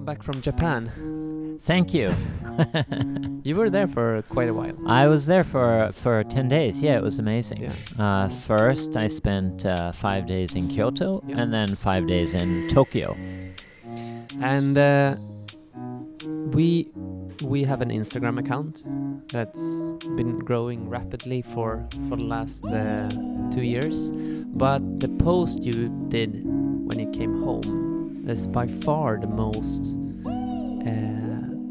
back from Japan. Thank you. You were there for quite a while. I was there for 10 days. Yeah, it was amazing. Yeah. First, I spent 5 days in Kyoto, Yeah. and then 5 days in Tokyo. And we have an Instagram account that's been growing rapidly for the last 2 years. But the post you did when you came home is by far the most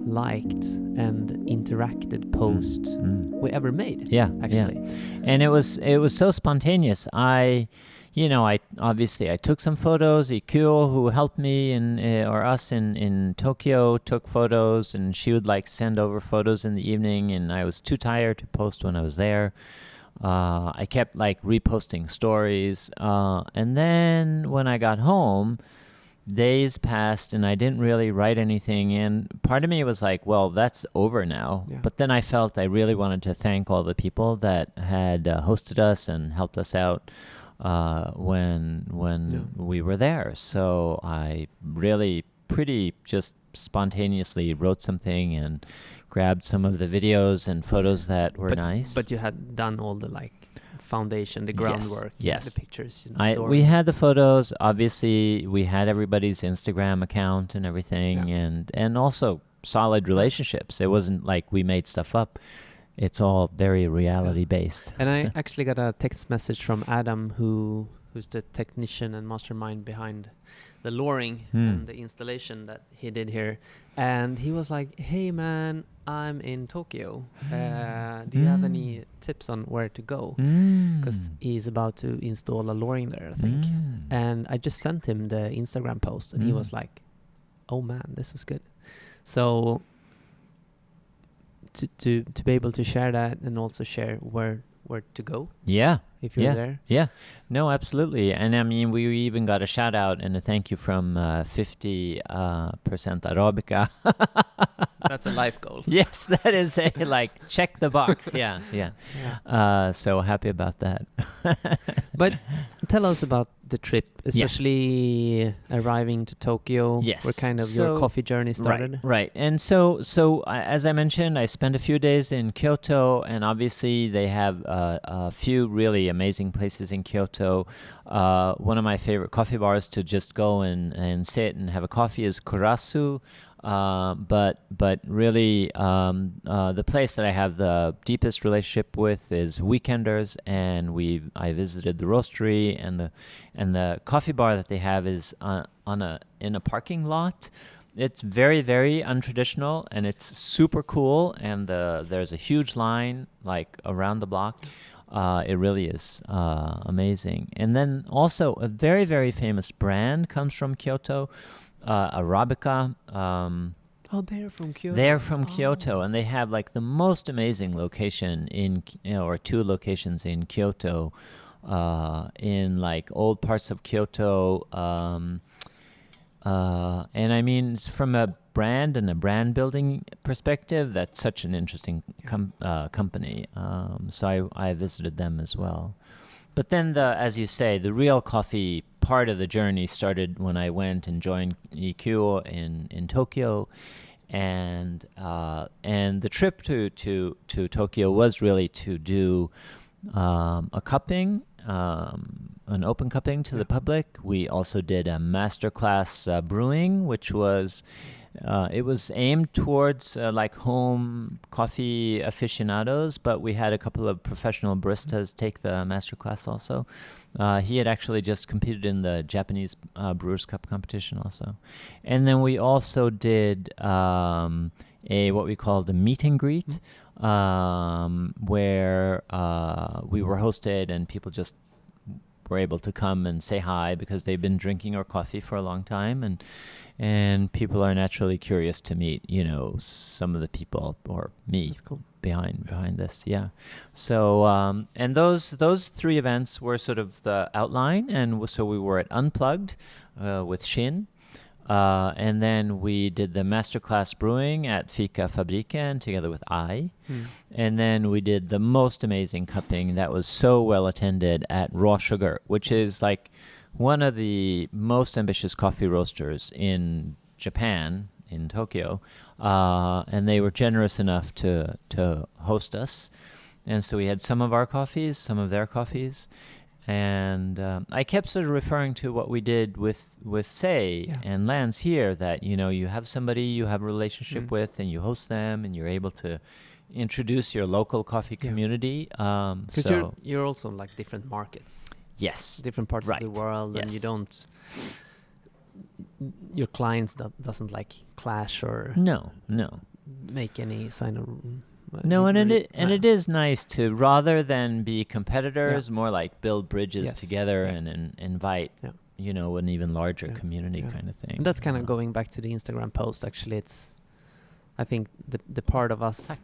liked and interacted post we ever made. Yeah, actually. yeah. And it was so spontaneous. I obviously took some photos. Ikyo, who helped me or us in Tokyo, took photos, and she would send over photos in the evening, and I was too tired to post when I was there. I kept reposting stories, and then when I got home, days passed and I didn't really write anything, and part of me was like, well, that's over now. Yeah. But then I felt I really wanted to thank all the people that had hosted us and helped us out when we were there. So I really pretty just spontaneously wrote something and grabbed some of the videos and photos that were nice. But you had done all the foundation, the groundwork, yes. the pictures, the story. We had the photos. Obviously, we had everybody's Instagram account and everything, and also solid relationships. It wasn't like we made stuff up. It's all very reality based. And I actually got a text message from Adam, who's the technician and mastermind behind the luring and the installation that he did here. And he was like, "Hey man, I'm in Tokyo. Do you have any tips on where to go?" Because he's about to install a luring there, I think. And I just sent him the Instagram post, and he was like, "Oh man, this was good." So to be able to share that and also share where to go. Yeah. If you're there. Yeah. No, absolutely. And I mean, we even got a shout out and a thank you from 50% Arabica. That's a life goal. Yes, that is a check the box. Yeah. So happy about that. But tell us about the trip, especially arriving to Tokyo. Yes. Where kind of your coffee journey started. Right. And so as I mentioned, I spent a few days in Kyoto, and obviously they have a few really amazing places in Kyoto. One of my favorite coffee bars to just go and sit and have a coffee is Kurasu. But really, the place that I have the deepest relationship with is Weekenders, and I visited the roastery, and the coffee bar that they have is in a parking lot. It's very, very untraditional, and it's super cool, and there's a huge line around the block. It really is amazing. And then also a very, very famous brand comes from Kyoto, Arabica. They're from Kyoto. They're from Kyoto, and they have the most amazing location or two locations in Kyoto, in old parts of Kyoto. And I mean, from a brand and a brand building perspective, that's such an interesting company. So I visited them as well. But then, as you say, the real coffee part of the journey started when I went and joined EQ in Tokyo, and the trip to Tokyo was really to do a cupping, an open cupping to the public. We also did a masterclass brewing, which was. It was aimed towards home coffee aficionados, but we had a couple of professional baristas take the masterclass also. He had actually just competed in the Japanese Brewers Cup competition also. And then we also did what we call the meet and greet, where we were hosted and people just were able to come and say hi because they've been drinking our coffee for a long time, and people are naturally curious to meet, some of the people or me behind this. Yeah. So, and those three events were sort of the outline. And so we were at Unplugged with Shin. And then we did the masterclass brewing at Fika Fabriken together with I. And then we did the most amazing cupping that was so well attended at Raw Sugar, which is one of the most ambitious coffee roasters in Japan, in Tokyo, and they were generous enough to host us. And so we had some of our coffees, some of their coffees, and I kept sort of referring to what we did with Say and Lance here, that you have somebody you have a relationship with, and you host them, and you're able to introduce your local coffee community. Because you're also in like different markets. Yes, different parts of the world, and you don't. Your clients doesn't like clash or no make any sign of. It is nice to, rather than be competitors, more like build bridges together and invite an even larger community kind of thing. And that's kind of going back to the Instagram post. Actually, it's I think the part of us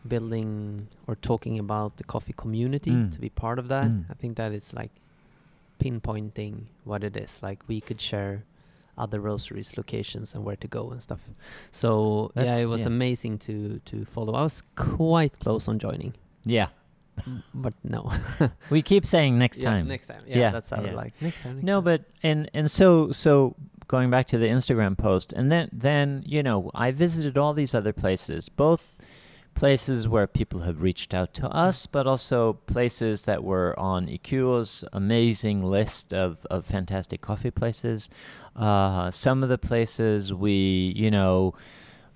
building or talking about the coffee community to be part of that. I think that is like pinpointing what it is. Like we could share other roasteries, locations, and where to go and stuff. So it was amazing to follow. I was quite close on joining. Yeah. But no. We keep saying next time. Next time. Yeah, that's how like next time. But and so going back to the Instagram post, and then I visited all these other places, both places where people have reached out to us, but also places that were on Ikuo's amazing list of fantastic coffee places. Some of the places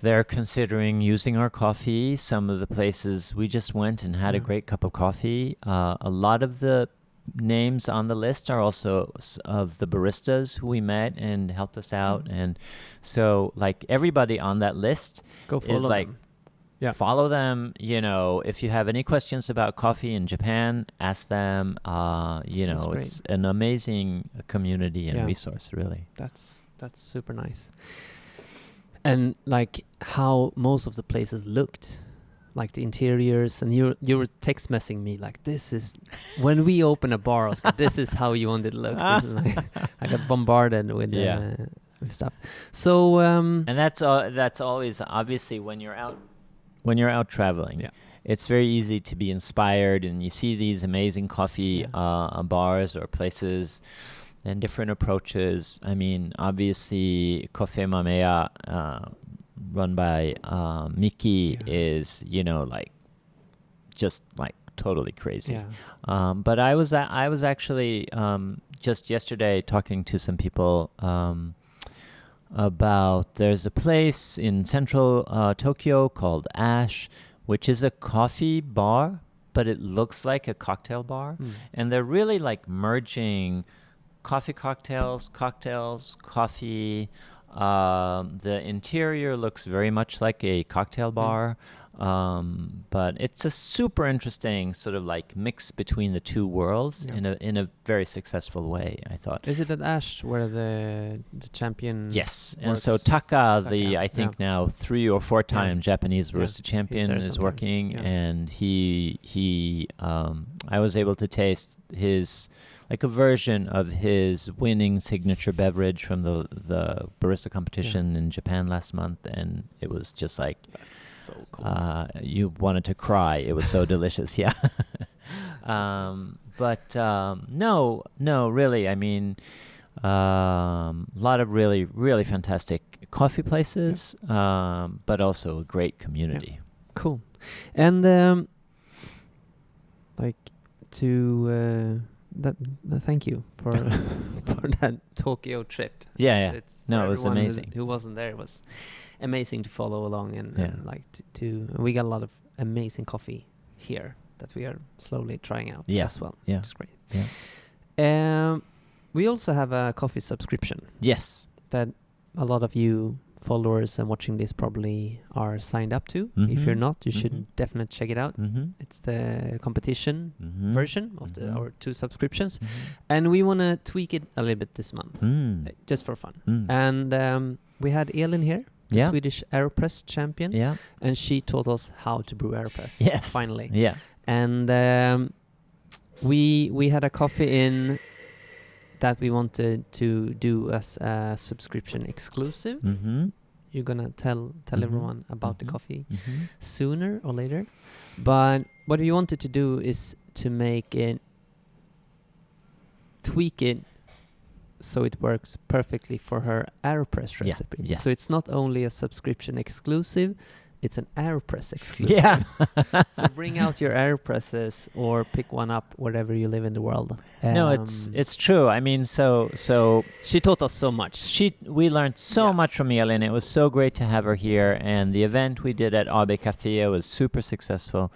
they're considering using our coffee. Some of the places we just went and had a great cup of coffee. A lot of the names on the list are also of the baristas who we met and helped us out. And so like everybody on that list is like, follow them. If you have any questions about coffee in Japan, ask them. It's an amazing community and resource, really. That's super nice. And like how most of the places looked, like the interiors, and you were text messaging me like, this is when we open a bar, Oscar, this is how you want it to look. This is like, I got bombarded with stuff. So and that's always obviously when you're out traveling, it's very easy to be inspired, and you see these amazing coffee bars or places and different approaches. I mean, obviously, Cafe Mamea, run by Miki, is like just like totally crazy. But I was actually just yesterday talking to some people. About there's a place in central Tokyo called Ash, which is a coffee bar, but it looks like a cocktail bar. And they're really like merging cocktails, coffee. The interior looks very much like a cocktail bar, but it's a super interesting sort of like mix between the two worlds in a very successful way, I thought. Is it at Ash where the champion? Yes, and so Taka, I think now 3 or 4 time Japanese barista champion is working, and he I was able to taste his, like a version of his winning signature beverage from the barista competition in Japan last month, and it was just like, that's so cool. You wanted to cry. It was so delicious. But no, really. I mean, a lot of really, really fantastic coffee places, but also a great community. Cool. And like to. Thank you for for that Tokyo trip. It's it was amazing. Who wasn't there, it was amazing to follow along and like to we got a lot of amazing coffee here that we are slowly trying out as well. Which is great. We also have a coffee subscription. Yes, that a lot of you followers and watching this probably are signed up to. If you're not, you should definitely check it out. It's the competition version of our 2 subscriptions, and we want to tweak it a little bit this month, just for fun. And we had Elin here, the Swedish AeroPress champion, and she taught us how to brew AeroPress. Finally, and we had a coffee in that we wanted to do as a subscription exclusive. You're gonna tell everyone about the coffee sooner or later. But what we wanted to do is to make it, tweak it, so it works perfectly for her AeroPress recipe. Yes. So it's not only a subscription exclusive, it's an AeroPress exclusive. Yeah. So bring out your AeroPresses or pick one up wherever you live in the world. No, it's true. I mean, so she taught us so much. We learned so much from Elin. It was so great to have her here, and the event we did at AB Café was super successful.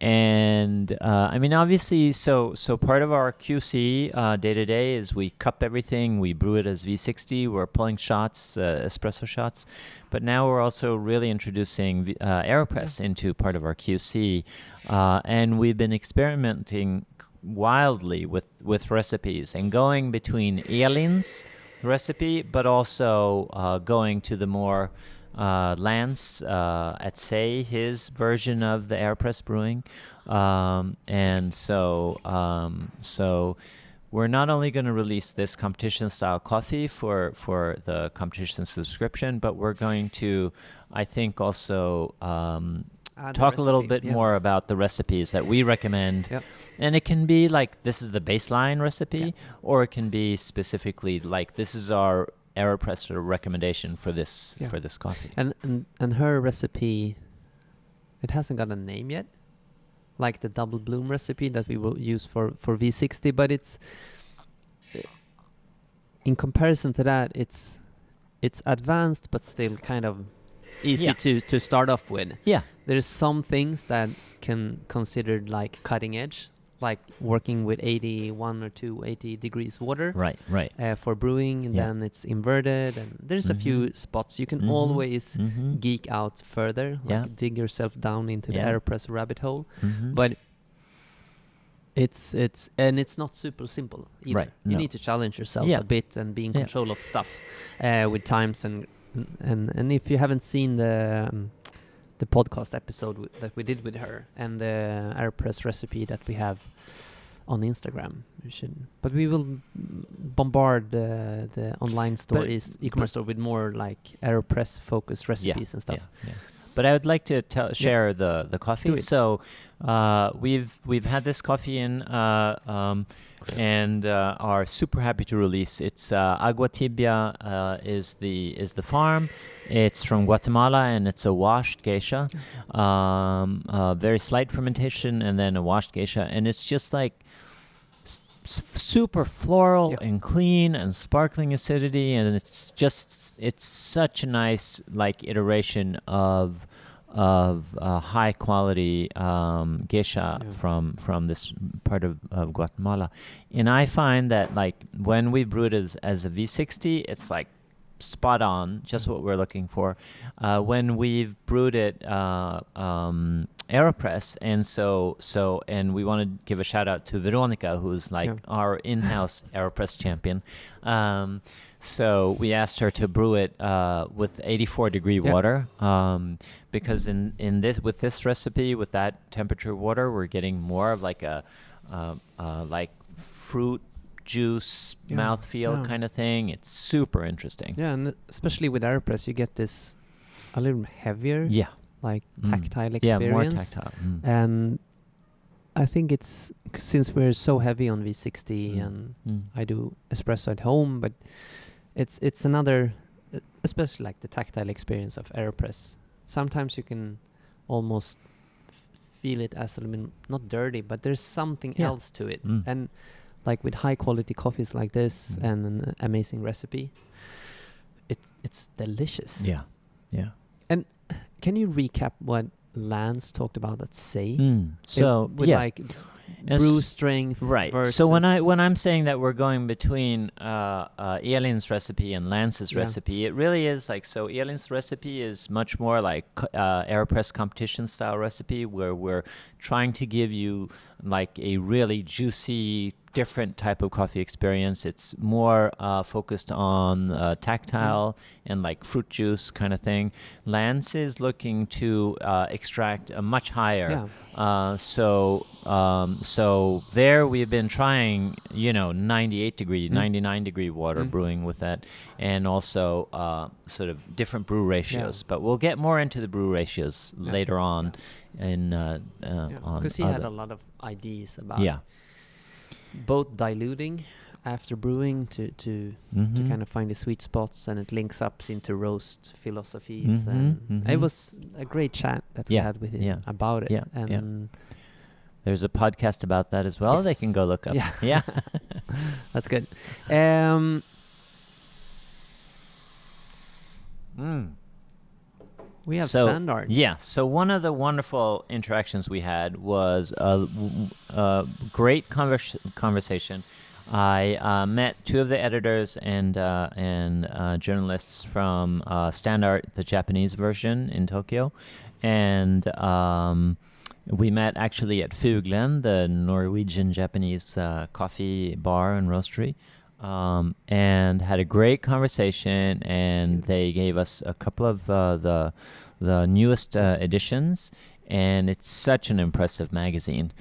And I mean, obviously, so part of our QC day to day is we cup everything, we brew it as V60. We're pulling shots, espresso shots, but now we're also really introducing AeroPress into part of our QC, and we've been experimenting wildly with recipes and going between Elin's recipe, but also going to the more Lance at Say, his version of the AeroPress brewing, and so we're not only going to release this competition style coffee for the competition subscription, but we're going to, I think, also talk a little bit more about the recipes that we recommend. Yep. And it can be like, this is the baseline recipe, or it can be specifically like, this is our AeroPress recommendation for this coffee. And her recipe, it hasn't got a name yet, like the double bloom recipe that we will use for V60, but it's in comparison to that, it's advanced but still kind of easy to start off with. Yeah. There's some things that can considered like cutting edge, like working with 81 or 280 degrees water. Right. For brewing, and then it's inverted, and there's a few spots you can always geek out further, like dig yourself down into the AeroPress rabbit hole. But it's not super simple either. Right. You need to challenge yourself a bit and be in control of stuff with times and if you haven't seen the podcast episode that we did with her and the AeroPress recipe that we have on Instagram, you should. But we will bombard the online store, e-commerce store, with more like AeroPress focused recipes and stuff. Yeah. But I would like to share the coffee. So we've had this coffee in and are super happy to release. It's Agua Tibia is the farm. It's from Guatemala, and it's a washed geisha. Very slight fermentation, and then a washed geisha, and it's just like super floral and clean and sparkling acidity, and it's such a nice like iteration of high quality geisha from this part of Guatemala. And I find that like when we brew it as a V60, it's like spot on, just what we're looking for. When we've brewed it AeroPress, and we want to give a shout out to Veronica, who's like our in-house AeroPress champion. So we asked her to brew it with 84 degree water, because in this recipe, with that temperature water, we're getting more of like a like fruit juice mouthfeel kind of thing. It's super interesting. Yeah, and especially with AeroPress, you get this a little heavier, like tactile experience. Yeah, more tactile. And I think it's since we're so heavy on V60 and I do espresso at home, but it's another, especially like the tactile experience of AeroPress. Sometimes you can almost feel it as a little bit, not dirty, but there's something else to it. And like with high quality coffees like this and an amazing recipe, it's delicious. Yeah. And can you recap what Lance talked about at Say? So with like brew strength, right? Versus So when I'm saying that we're going between Elin's recipe and Lance's recipe, it really is like, so Elin's recipe is much more like AeroPress competition style recipe, where we're trying to give you like a really juicy, different type of coffee experience. It's more focused on tactile and like fruit juice kind of thing. Lance is looking to extract a much higher. So there we've been trying, 98 degree, 99 degree water brewing with that, and also sort of different brew ratios. But we'll get more into the brew ratios later on. Because he had a lot of ideas about both diluting after brewing to kind of find the sweet spots, and it links up into roast philosophies. And it was a great chat that we had with him about it. And there's a podcast about that as well. They can go look up. Yeah. That's good. We have Standout. Yeah. So one of the wonderful interactions we had was a great conversation. I met two of the editors and journalists from Standout, the Japanese version in Tokyo, and we met actually at Fuglen, the Norwegian-Japanese coffee bar and roastery, and had a great conversation. And they gave us a couple of the newest editions. And it's such an impressive magazine.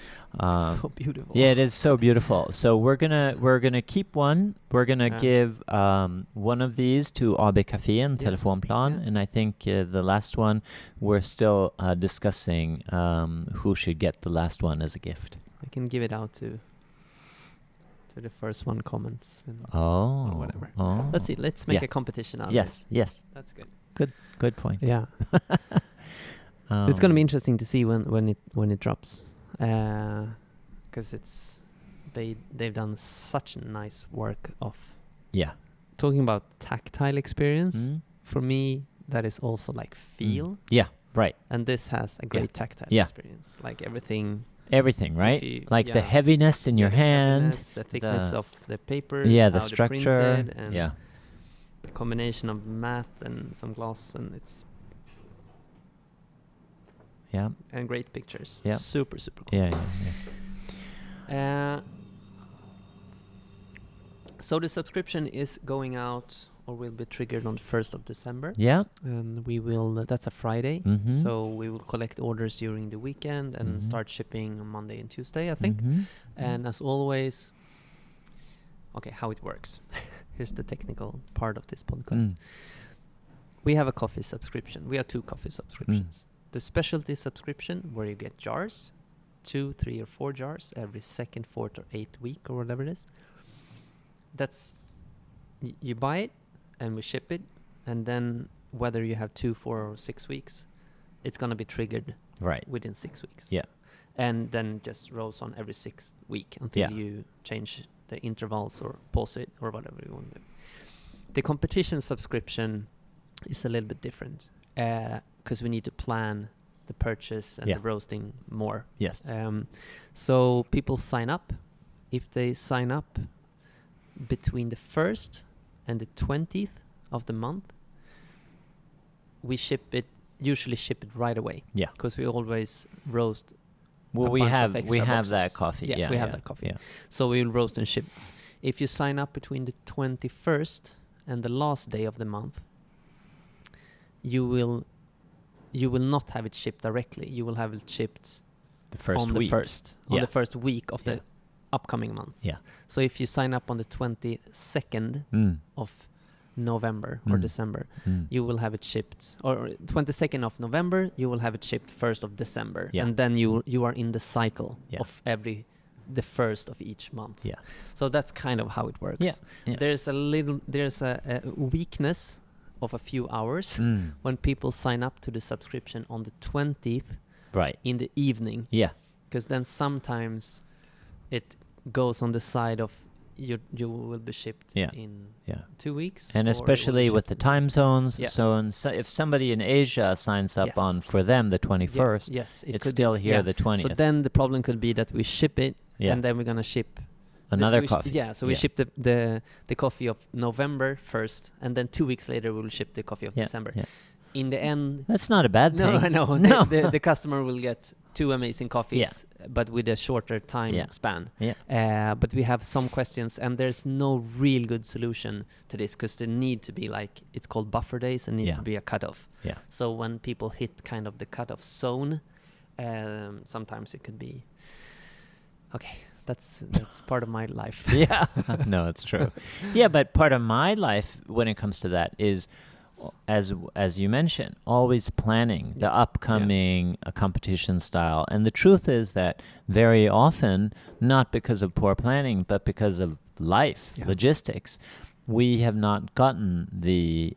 So beautiful. Yeah, it is so beautiful. So we're gonna keep one. We're gonna give one of these to AB Café and Telefonplan, and I think the last one we're still discussing who should get the last one as a gift. I can give it out to the first one comments. Or whatever. Oh. Let's see. Let's make a competition out of it. Yes. That's good. Good point. Yeah. It's going to be interesting to see when it drops, because they've done such nice work of talking about tactile experience. For me, that is also like feel. Yeah, right. And this has a great tactile experience, like everything, right? Like the heaviness in your hand, the thickness of the paper, the structure, and the combination of matte and some gloss, and it's. Yeah. And great pictures. Yeah. Super cool. Yeah. So the subscription is going out, or will be triggered on the 1st of December. Yeah. And we will, that's a Friday. So we will collect orders during the weekend and start shipping on Monday and Tuesday, I think. And as always, how it works. Here's the technical part of this podcast. We have a coffee subscription. We have 2 coffee subscriptions. The specialty subscription, where you get jars, 2, 3, or 4 jars every 2nd, 4th, or 8th week, or whatever it is. That's you buy it, and we ship it, and then whether you have 2, 4, or 6 weeks, it's gonna be triggered within 6 weeks. Yeah, and then just rolls on every 6th week until you change the intervals or pause it or whatever you want to do. The competition subscription is a little bit different. Because we need to plan the purchase and the roasting more. Yes. So people sign up. If they sign up between the 1st and the 20th of the month, we usually ship it right away. Yeah. Because we always roast. Well, we have that coffee. Yeah, we have that coffee. Yeah. So we will roast and ship. If you sign up between the 21st and the last day of the month, you will not have it shipped directly. You will have it shipped the first week of the upcoming month. Yeah. So if you sign up on the 22nd of November or December, you will have it shipped, or 22nd of November, you will have it shipped 1st of December. Yeah. And then you are in the cycle of the 1st of each month. Yeah. So that's kind of how it works. Yeah. There's a weakness of a few hours when people sign up to the subscription on the 20th in the evening. Yeah. Because then sometimes it goes on the side of you will be shipped in 2 weeks. And especially with the time zones. Yeah. So if somebody in Asia signs up for them the 21st, it's still here the 20th. So then the problem could be that we ship it and then we're going to ship another coffee. We ship the coffee of November 1st, and then 2 weeks later we will ship the coffee of December. Yeah. In the end, that's not a bad thing. No. The customer will get 2 amazing coffees, but with a shorter time span. Yeah. But we have some questions, and there's no real good solution to this, because there need to be it's called buffer days, and needs to be a cutoff. Yeah. So when people hit kind of the cutoff zone, sometimes it could be That's part of my life. Yeah. No, it's true. Yeah, but part of my life when it comes to that is, as you mentioned, always planning the upcoming competition style. And the truth is that very often, not because of poor planning, but because of life, logistics. We have not gotten the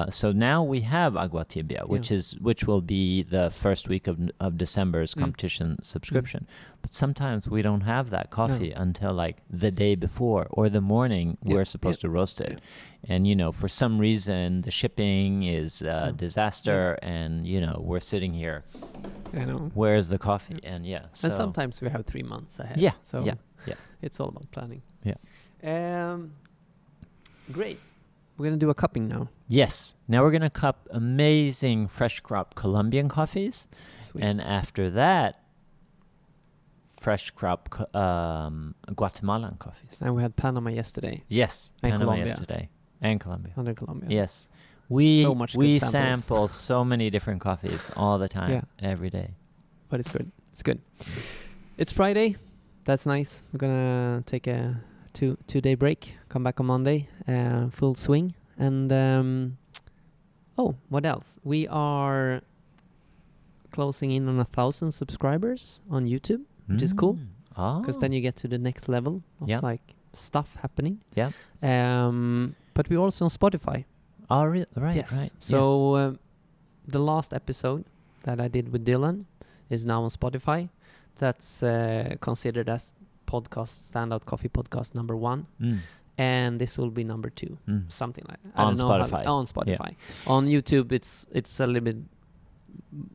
so now we have Agua Tibia, which will be the first week of December's competition subscription. But sometimes we don't have that coffee until like the day before or the morning we're supposed to roast it. And, you know, for some reason the shipping is a disaster and, you know, we're sitting here. I know. Where's the coffee? And so and sometimes we have 3 months ahead. Yeah. So it's all about planning. Yeah. Great. We're going to do a cupping now. Yes. Now we're going to cup amazing fresh crop Colombian coffees. Sweet. And after that, fresh crop Guatemalan coffees. And we had Panama yesterday. Yes. And Panama Colombia. yesterday. And Colombia. Under Colombia. Yes. We good sample so many different coffees all the time, every day. But it's good. It's good. It's Friday. That's nice. We're going to take a two-day break. Come back on Monday. Full swing. And what else? We are closing in on 1,000 subscribers on YouTube, which is cool. Because then you get to the next level of like stuff happening. Yeah. But we're also on Spotify. Oh, right. Yes. Right. So the last episode that I did with Dylan is now on Spotify. That's considered as Standout Coffee Podcast number 1. And this will be number 2, something like that. I On don't know Spotify. on Spotify. Yeah. On YouTube, it's a little bit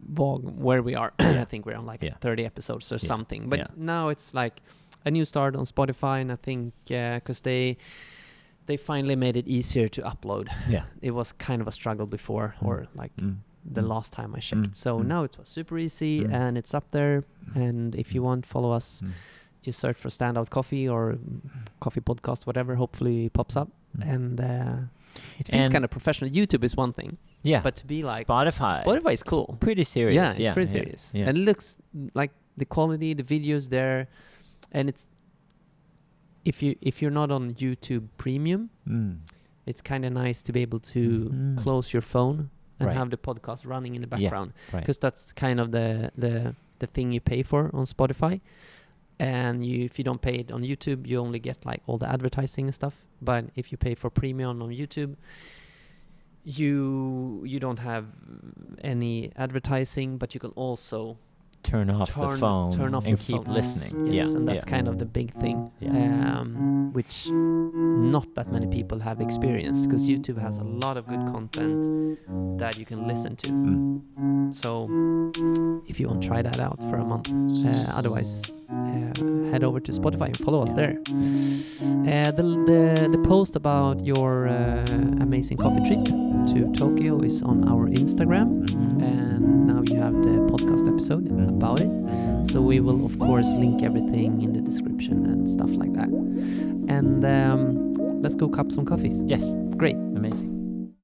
vague where we are. I think we're on like 30 episodes or something. But now it's like a new start on Spotify, and I think because they finally made it easier to upload. Yeah, it was kind of a struggle before, or like the last time I checked. So now it was super easy, and it's up there. And if you want, follow us. Just search for Standout Coffee or Coffee Podcast, whatever. Hopefully it pops up. And it feels kind of professional. YouTube is one thing. Yeah. But to be like... Spotify is cool. It's pretty serious. Yeah, it's pretty serious. Yeah. And it looks like the quality, the videos there. And it's... If you're not on YouTube Premium, it's kind of nice to be able to close your phone and have the podcast running in the background. Because that's kind of the thing you pay for on Spotify. And if you don't pay it on YouTube, you only get like all the advertising and stuff. But if you pay for premium on YouTube, you don't have any advertising, but you can also turn off the phone and keep listening. Yes, and that's kind of the big thing, which not that many people have experienced, because YouTube has a lot of good content that you can listen to. So if you want to try that out for a month, otherwise head over to Spotify and follow us there. The post about your amazing coffee trip to Tokyo is on our Instagram, and now you have the podcast episode about it. So we will of course link everything in the description and stuff like that. And let's go cup some coffees. Yes, great, amazing.